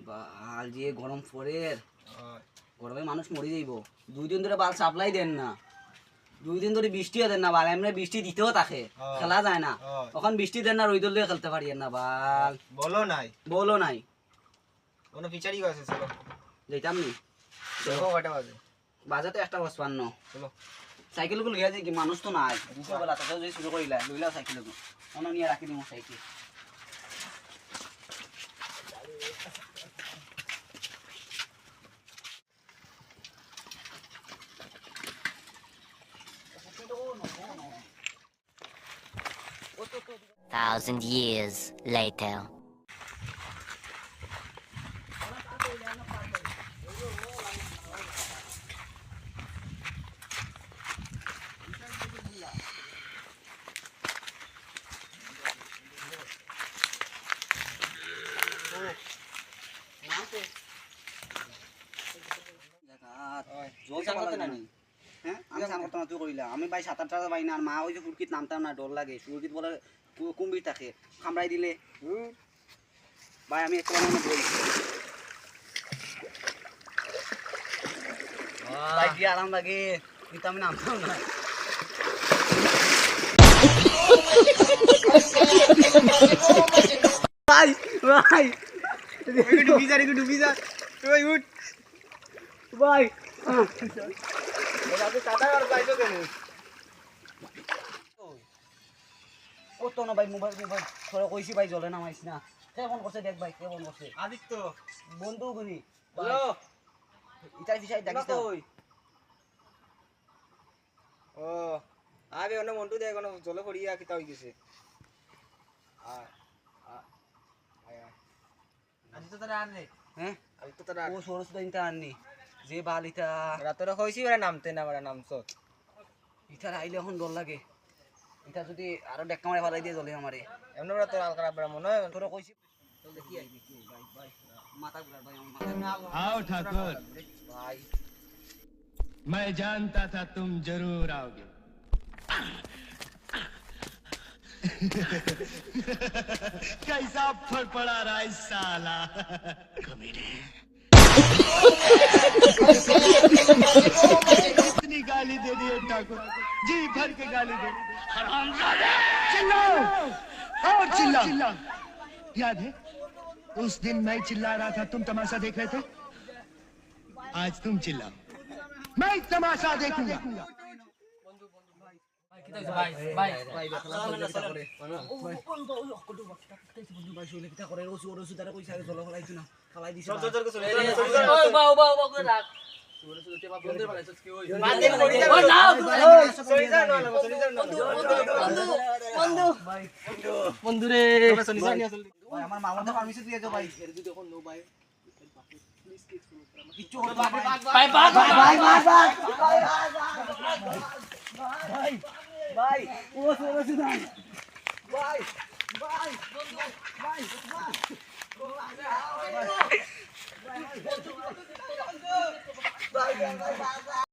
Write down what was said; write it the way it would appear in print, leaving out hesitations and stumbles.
বাল যে গরম পড়ে গরমে মানুষ মরে যাইব। 2 দিন ধরে বাল সাপ্লাই দেন না, 2 দিন ধরে বৃষ্টিও দেন না বাল। এমনি বৃষ্টি দিতেও থাকে, খেলা যায় না। তখন বৃষ্টি দেন না, রোদ দিয়ে খেলতে পারি না বাল। বলো নাই কোনো ফিচারই আছে। চলো যেতাম নি। দেখো কয়টা বাজে। বাজে তো 1:55। চলো সাইকেল গুলো লিয়া কি মানুষ তো নাই। দুপুরবেলা তাতে যদি শুরু করিলা লইলা সাইকেল গুলো অন্য নিয়ে রাখি দিমু সাইকেল। Thousand years later. আমি ভাই 7-8টা পাই না। আর মা ওই যে ফুরকিত নামতাম না, ডর লাগে। ফুরকিত বলে কুম্ভীর থাকে, কামড়াই দিলে ভাই আমি একটা বই আরাম লাগে, কিন্তু আমি নামতাম না। ভাই ভাই ডুবি যা তুই উঠ ভাই। ও তো না ভাই, মোবাইল তোরা কইছি ভাই জলে নামাইছ না। কে ফোন করছে দেখ ভাই, কে ফোন করছে? আদিত্য বন্ধু গুনি। হ্যালো ইটাই ফিসাই দেখিস তো। ও আবে অন্য মন্টু দেখ কোন জলে পড়িয়া কিতা হই গেছে। আদিত্য তারা আন রে। হ্যাঁ আদিত্য তারা ও সরস দিনটা আননি যে বাল ইটা রাতরে কইছি ওরা নামতে না ওরা নামছ। ইটার আইলে এখন ডর লাগে। ইটা যদি আরো ডেক্কা মারে ফালাই দিয়ে জলে আমারে। এমন ওরা তোর আলকারা বড় মনে হয় তোরা কইছি দেখি ভাই ভাই মাথা ঘুরার ভাই আমার মাথা। आओ ठाकुर, ভাই मैं जानता था तुम जरूर आओगे। कैसा फड़फड़ा रहा है साला। इतनी गाली दे दी है ठाकुर, जी भर के गाली दे दी। हरामजादे, चिल्लाओ और चिल्लाओ। याद है उस दिन मैं चिल्ला रहा था, तुम तमाशा देख रहे थे। आज तुम चिल्लाओ, मैं तमाशा देखूंगा। ভাই ভাই ভাই দেখলা কিটা করে ভাই শুলে কিটা করে রসু রসু তারা কইছে আগে জলে ফলাইছ না, ফলাই দিছ। চল চল চল ওই বাও বাও বাও করে রাখ। রসু টেপা বন্ধ ফলাইছ কি হই? বাদে পড়ি যা। ওই না চলি যা না চলি যা বন্ধু বন্ধু ভাই বন্ধু রে চলি যা নিয়া চলি। ভাই আমার মামাদের পারমিশন দিয়ে যাও ভাই। এর যদি এখন নো ভাই প্লিজ কিস করো কিচ্ছু হবে ভাই ভাই ভাই ভাই ভাই ভাই ও সরস দাই ভাই ভাই বন্ধু ভাই ভাই ভাই ভাই